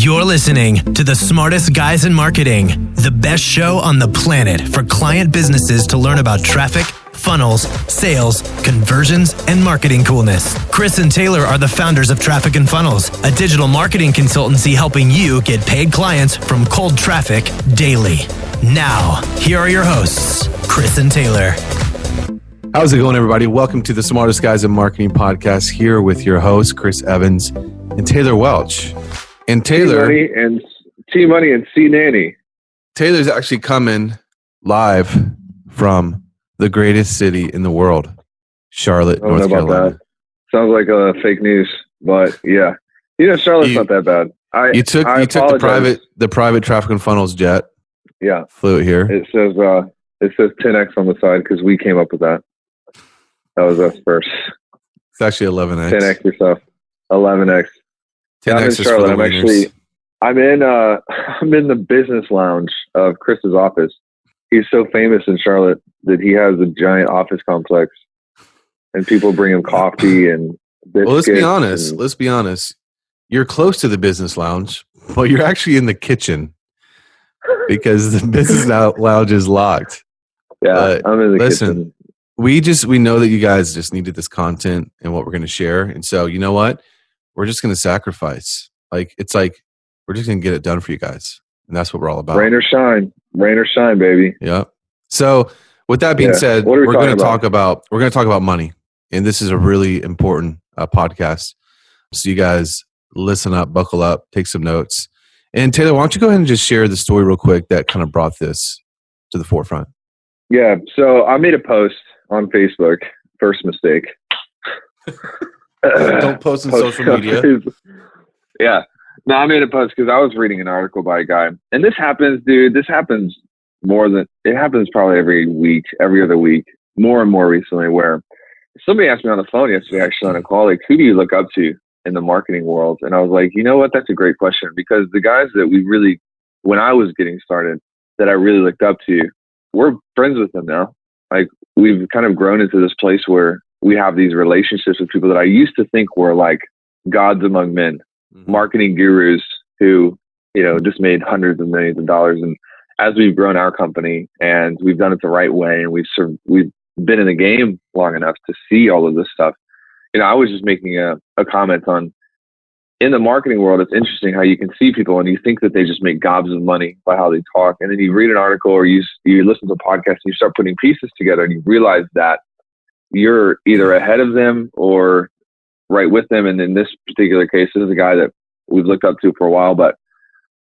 You're listening to the smartest guys in marketing, the best show on the planet for client businesses to learn about traffic, funnels, sales, conversions, and marketing coolness. Chris and Taylor are the founders of Traffic and Funnels, a digital marketing consultancy helping you get paid clients from cold traffic daily. Now, here are your hosts, Chris and Taylor. How's it going, everybody? Welcome to the Smartest Guys in Marketing podcast, here with your hosts, Chris Evans and Taylor Welch. And Taylor, Mummy and C Nanny. Taylor's actually coming live from the greatest city in the world, Charlotte, North Carolina. That. Sounds like fake news, but yeah, Charlotte's not that bad. You took the private Traffic and Funnels jet. Yeah, flew it here. It says 10x on the side because we came up with that. That was us first. It's actually 11x. 10x yourself. 11x. 10x I'm in Charlotte. I'm in the business lounge of Chris's office. He's so famous in Charlotte that he has a giant office complex, and people bring him coffee and biscuits. Well, let's be honest. You're close to the business lounge, but you're actually in the kitchen because the business lounge is locked. Yeah, I'm in the kitchen. We know that you guys just needed this content and what we're going to share, and so you know what? We're just going to sacrifice. We're just going to get it done for you guys. And that's what we're all about. Rain or shine, baby. Yeah. So with that being said, we're going to talk about money. And this is a really important podcast. So you guys listen up, buckle up, take some notes. And Taylor, why don't you go ahead and just share the story real quick that kind of brought this to the forefront? Yeah. So I made a post on Facebook. First mistake. Don't post on social media. Yeah. No, I made a post because I was reading an article by a guy. And this happens, dude. It happens probably every week, every other week, more and more recently, where somebody asked me on the phone yesterday, actually on a call, like, who do you look up to in the marketing world? And I was like, you know what? That's a great question, because the guys that when I was getting started, that I really looked up to, we're friends with them now. Like, we've kind of grown into this place where we have these relationships with people that I used to think were like gods among men, marketing gurus who, just made hundreds of millions of dollars. And as we've grown our company and we've done it the right way, and we've been in the game long enough to see all of this stuff, I was just making a comment on, in the marketing world, it's interesting how you can see people and you think that they just make gobs of money by how they talk. And then you read an article or you listen to a podcast and you start putting pieces together and you realize that you're either ahead of them or right with them. And in this particular case, this is a guy that we've looked up to for a while, but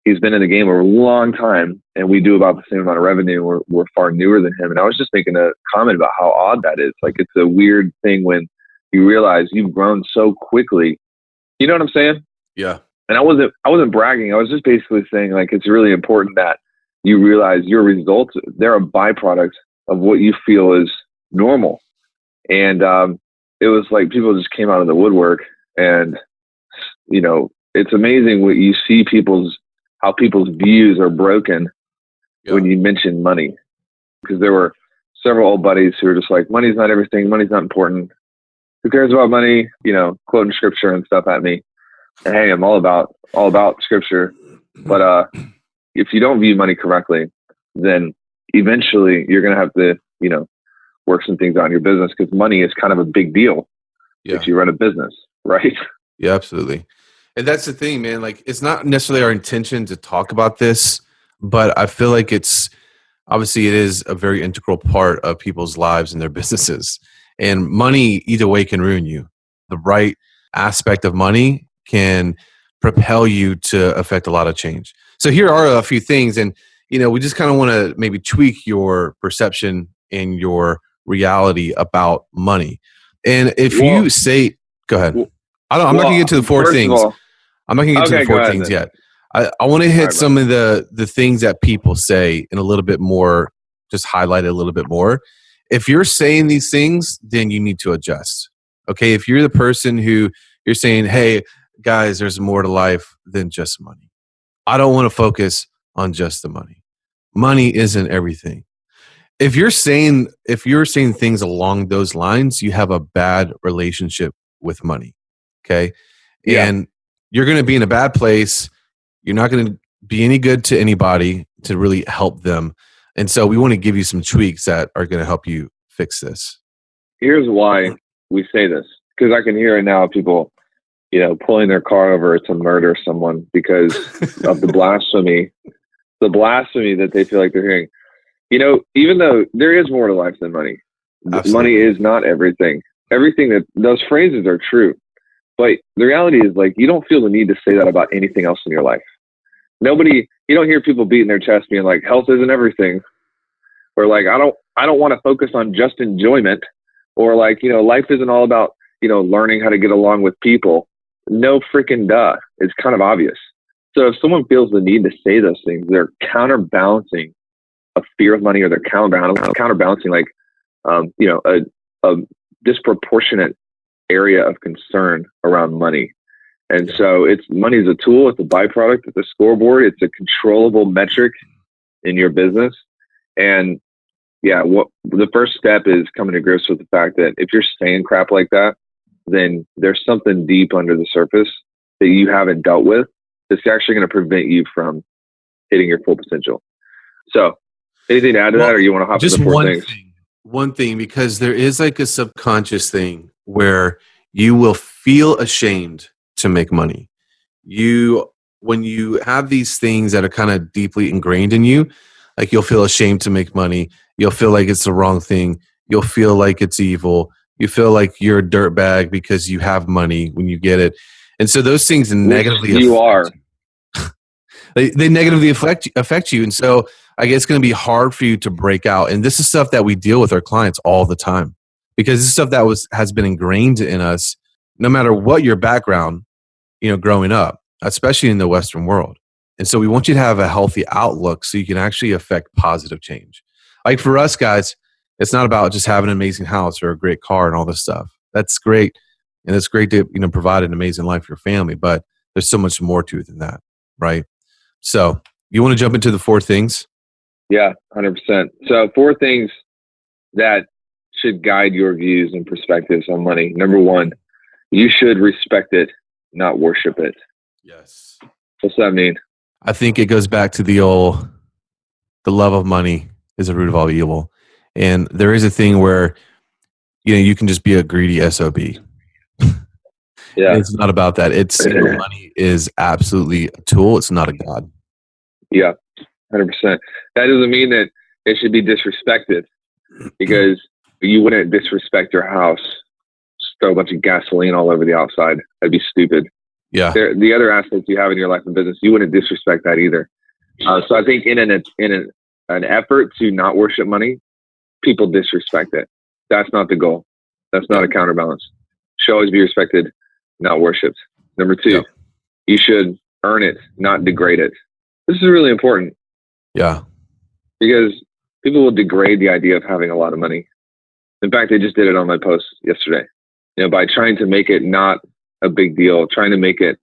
he's been in the game a long time, and we do about the same amount of revenue. We're far newer than him. And I was just making a comment about how odd that is. Like, it's a weird thing when you realize you've grown so quickly. You know what I'm saying? Yeah. And I wasn't bragging. I was just basically saying, like, it's really important that you realize your results, they're a byproduct of what you feel is normal. And it was like people just came out of the woodwork, and it's amazing what you see how people's views are broken when you mention money. Because there were several old buddies who were just like, money's not everything, money's not important. Who cares about money? Quoting scripture and stuff at me. And hey, I'm all about scripture. But if you don't view money correctly, then eventually you're gonna have to, work some things out in your business, because money is kind of a big deal if you run a business, right? Yeah, absolutely. And that's the thing, man. Like, it's not necessarily our intention to talk about this, but I feel like it is a very integral part of people's lives and their businesses. And money, either way, can ruin you. The right aspect of money can propel you to affect a lot of change. So here are a few things, and we just kind of want to maybe tweak your perception and your reality about money. And if you say, go ahead. I'm not going to get to the four things. I'm not going to get to the four things yet. I want to hit some of the things that people say in a little bit more, just highlight it a little bit more. If you're saying these things, then you need to adjust. Okay. If you're the person who you're saying, hey, guys, there's more to life than just money. I don't want to focus on just the money. Money isn't everything. If you're saying things along those lines, you have a bad relationship with money. Okay. Yeah. And you're going to be in a bad place You're not going to be any good to anybody to really help them. And so we want to give you some tweaks that are going to help you fix this. Here's why we say this, because I can hear it now, people, pulling their car over to murder someone because of the blasphemy that they feel like they're hearing. Even though there is more to life than money. Absolutely. Money is not everything. Everything that those phrases are true. But the reality is, like, you don't feel the need to say that about anything else in your life. You don't hear people beating their chest being like, health isn't everything. Or like, I don't want to focus on just enjoyment. Or like, life isn't all about, learning how to get along with people. No freaking duh. It's kind of obvious. So if someone feels the need to say those things, they're counterbalancing a fear of money, or they're counterbalancing like, a disproportionate area of concern around money. And so money is a tool, it's a byproduct, it's a scoreboard, it's a controllable metric in your business. And the first step is coming to grips with the fact that if you're saying crap like that, then there's something deep under the surface that you haven't dealt with that's actually going to prevent you from hitting your full potential. So anything to add to that, or you want to hop into the four things? One thing, because there is like a subconscious thing where you will feel ashamed to make money. When you have these things that are kind of deeply ingrained in you, like you'll feel ashamed to make money. You'll feel like it's the wrong thing. You'll feel like it's evil. You feel like you're a dirtbag because you have money when you get it. And so those things negatively they negatively affect you. And so I guess it's going to be hard for you to break out. And this is stuff that we deal with our clients all the time, because this is stuff that has been ingrained in us, no matter what your background, growing up, especially in the Western world. And so we want you to have a healthy outlook so you can actually affect positive change. Like for us guys, it's not about just having an amazing house or a great car and all this stuff. That's great. And it's great to, provide an amazing life for your family, but there's so much more to it than that. Right. So you want to jump into the 4 things? Yeah, 100%. So 4 things that should guide your views and perspectives on money. Number 1, you should respect it, not worship it. Yes. What's that mean? I think it goes back to the love of money is the root of all evil. And there is a thing where, you can just be a greedy SOB. Yeah. It's not about that. Money is absolutely a tool. It's not a God. Yeah, 100%. That doesn't mean that it should be disrespected, because you wouldn't disrespect your house, just throw a bunch of gasoline all over the outside. That'd be stupid. Yeah. The other aspects you have in your life and business, you wouldn't disrespect that either. So I think in an effort to not worship money, people disrespect it. That's not the goal. That's not a counterbalance. Should always be respected, not worshipped. Number 2, you should earn it, not degrade it. This is really important. Yeah. Because people will degrade the idea of having a lot of money. In fact, they just did it on my post yesterday. By trying to make it not a big deal, trying to make it,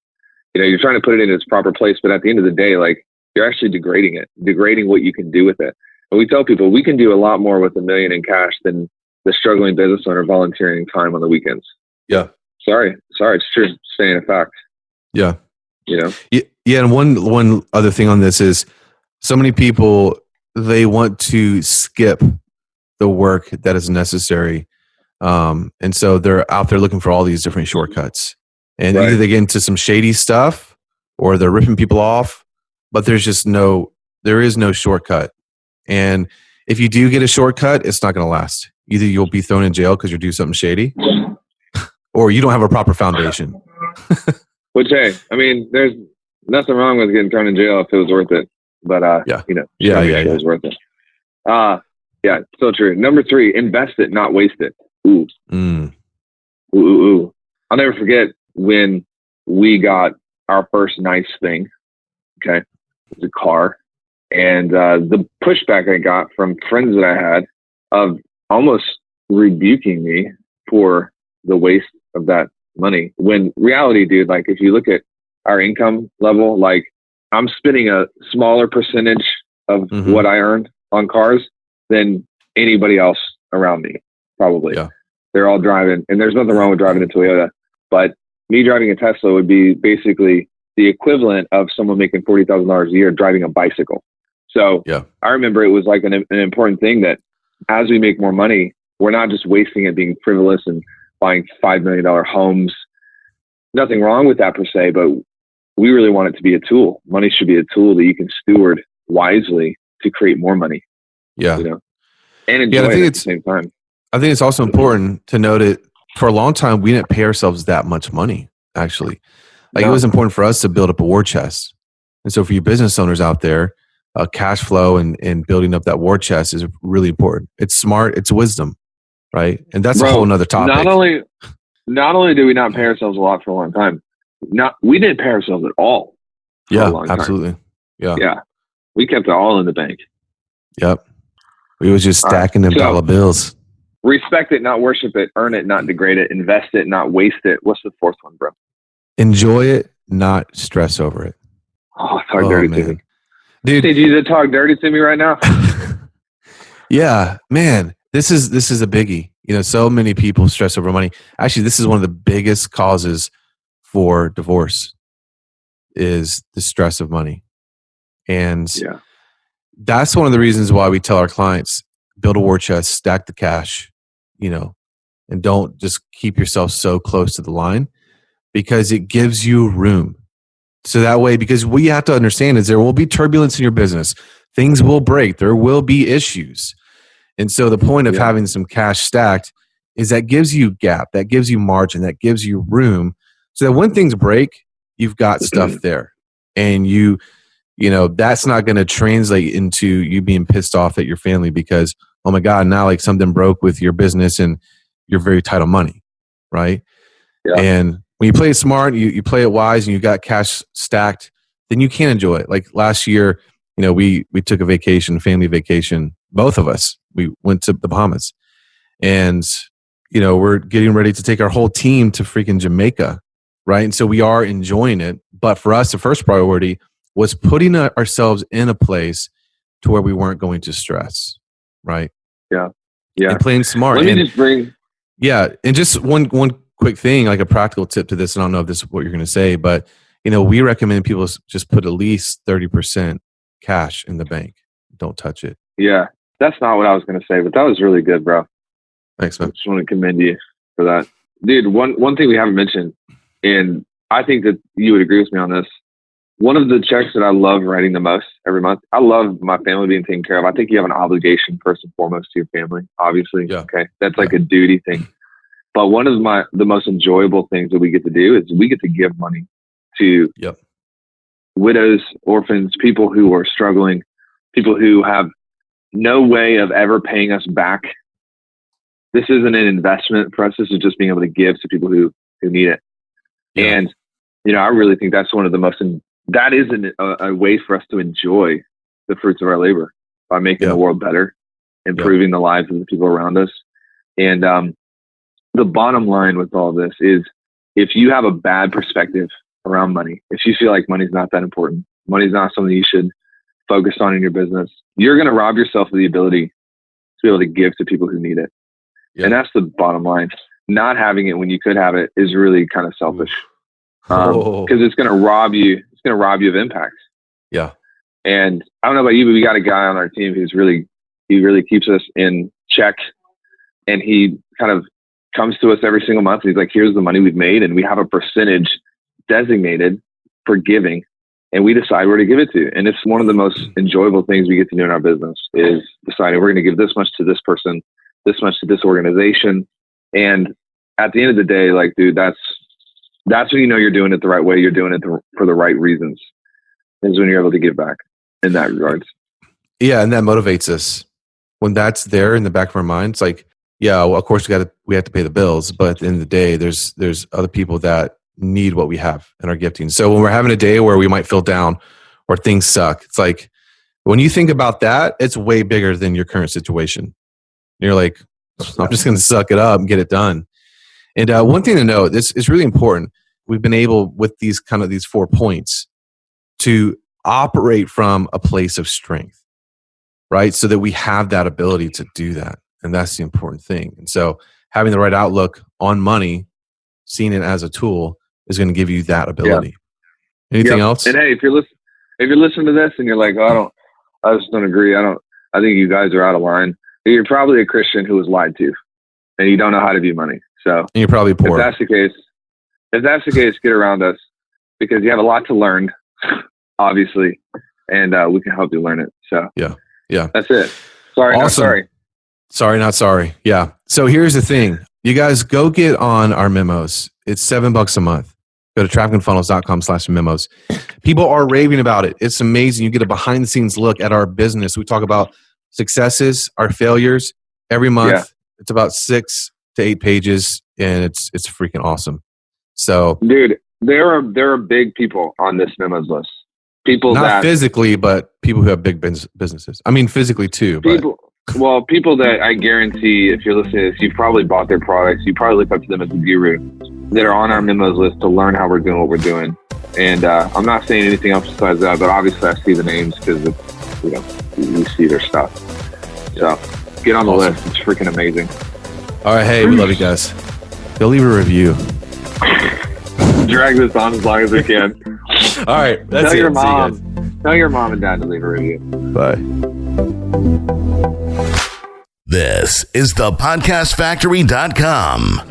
you're trying to put it in its proper place, but at the end of the day, like, you're actually degrading what you can do with it. And we tell people we can do a lot more with $1 million in cash than the struggling business owner volunteering time on the weekends. Yeah. Sorry, it's true. Saying a fact. Yeah. Yeah. And one other thing on this is, so many people, they want to skip the work that is necessary. And so they're out there looking for all these different shortcuts. And either they get into some shady stuff or they're ripping people off, but there is no shortcut. And if you do get a shortcut, it's not going to last. Either you'll be thrown in jail because you do something shady, or you don't have a proper foundation. Which, hey, I mean, there's nothing wrong with getting thrown in jail if it was worth it. But, it was worth it. Yeah, so true. Number 3, invest it, not waste it. Ooh. Ooh. I'll never forget when we got our first nice thing. Okay. It was a car. And the pushback I got from friends that I had of almost rebuking me for the waste of that money. When reality, dude, like if you look at our income level, like I'm spending a smaller percentage of what I earned on cars than anybody else around me, probably. Yeah. They're all driving, and there's nothing wrong with driving a Toyota, but me driving a Tesla would be basically the equivalent of someone making $40,000 a year driving a bicycle. So I remember it was like an important thing that as we make more money, we're not just wasting it being frivolous and buying $5 million homes. Nothing wrong with that per se, but we really want it to be a tool. Money should be a tool that you can steward wisely to create more money. Yeah. You know, and enjoy it at the same time. I think it's also important to note that for a long time, we didn't pay ourselves that much money, actually. Like it was important for us to build up a war chest. And so for you business owners out there, cash flow and building up that war chest is really important. It's smart. It's wisdom, right? And that's a whole nother topic. Not only did we not pay ourselves a lot for a long time, we didn't pay ourselves at all for a long time. Absolutely. Yeah. We kept it all in the bank. Yep. We was just stacking them dollar bills. Respect it, not worship it. Earn it, not degrade it. Invest it, not waste it. What's the fourth one, bro? Enjoy it, not stress over it. Oh, talk dirty to me. Dude, did you talk dirty to me right now? Yeah, man. This is a biggie. You know, so many people stress over money. Actually, this is one of the biggest causes for divorce is the stress of money. And that's one of the reasons why we tell our clients, build a war chest, stack the cash, you know, and don't just keep yourself so close to the line because it gives you room. So that way, because what you have to understand is there will be turbulence in your business. Things will break. There will be issues. And so the point of having some cash stacked is that gives you gap, that gives you margin, that gives you room so that when things break, you've got stuff there. And you know, that's not going to translate into you being pissed off at your family because, oh my God, now like something broke with your business and you're very tight on money, right? Yeah. And when you play it smart, you play it wise and you got cash stacked, then you can enjoy it. Like last year, you know, we took a vacation, family vacation, both of us. We went to the Bahamas and, you know, we're getting ready to take our whole team to freaking Jamaica, right? And so we are enjoying it. But for us, the first priority was putting ourselves in a place to where we weren't going to stress, right? Yeah. And playing smart. And just one quick thing, like a practical tip to this, and I don't know if this is what you're going to say, but, you know, we recommend people just put at least 30% cash in the bank. Don't touch it. Yeah. That's not what I was going to say, but that was really good, bro. Thanks, man. I just want to commend you for that. Dude, one thing we haven't mentioned, and I think that you would agree with me on this. One of the checks that I love writing the most every month, I love my family being taken care of. I think you have an obligation first and foremost to your family, obviously. Yeah. Okay. That's like a duty thing. But one of the most enjoyable things that we get to do is we get to give money to widows, orphans, people who are struggling, people who have no way of ever paying us back. This isn't an investment for us. This is just being able to give to people who need it. Yeah. And, you know, I really think that's one of the most, that is a way for us to enjoy the fruits of our labor by making the world better, improving the lives of the people around us. And the bottom line with all this is if you have a bad perspective around money, if you feel like money's not that important, money's not something you should focus on in your business, you're going to rob yourself of the ability to be able to give to people who need it. Yeah. And that's the bottom line. Not having it when you could have it is really kind of selfish because it's going to rob you. It's going to rob you of impact. Yeah. And I don't know about you, but we got a guy on our team he really keeps us in check. And he kind of comes to us every single month. He's like, here's the money we've made. And we have a percentage designated for giving. And we decide where to give it to. And it's one of the most enjoyable things we get to do in our business is deciding we're going to give this much to this person, this much to this organization. And at the end of the day, like, dude, that's when you know you're doing it the right way. You're doing it for the right reasons is when you're able to give back in that regards. Yeah. And that motivates us when that's there in the back of our minds. Like, yeah, well, of course we have to pay the bills, but at the end of the day, there's other people that need what we have in our gifting. So when we're having a day where we might feel down or things suck, it's like, when you think about that, it's way bigger than your current situation. And you're like, I'm just going to suck it up and get it done. And one thing to note, this is really important. We've been able with these 4 points to operate from a place of strength, right? So that we have that ability to do that. And that's the important thing. And so having the right outlook on money, seeing it as a tool is going to give you that ability. Anything else? And hey, if you're listening to this and you're like, oh, I just don't agree. I think you guys are out of line. You're probably a Christian who was lied to, and you don't know how to view money. So and you're probably poor. If that's the case, get around us, because you have a lot to learn, obviously, and we can help you learn it. So yeah, that's it. Sorry, awesome. Not sorry. Sorry, not sorry. Yeah. So here's the thing. You guys go get on our memos. It's $7 a month. Go to trafficandfunnels.com/memos. People are raving about it. It's amazing. You get a behind the scenes look at our business. We talk about successes, our failures every month. Yeah. It's about 6 to 8 pages, and it's freaking awesome. So, dude, there are big people on this memos list. People not physically, but people who have big businesses. I mean, physically too. People that I guarantee, if you're listening to this, you've probably bought their products. You probably look up to them as a guru, that are on our memos list to learn how we're doing what we're doing. And I'm not saying anything else besides that, but obviously I see the names because we see their stuff. So get on the list. It's freaking amazing. All right. Hey, we love you guys. Go leave a review. Drag this on as long as we can. All right. That's Tell your mom and dad to leave a review. Bye. This is thepodcastfactory.com.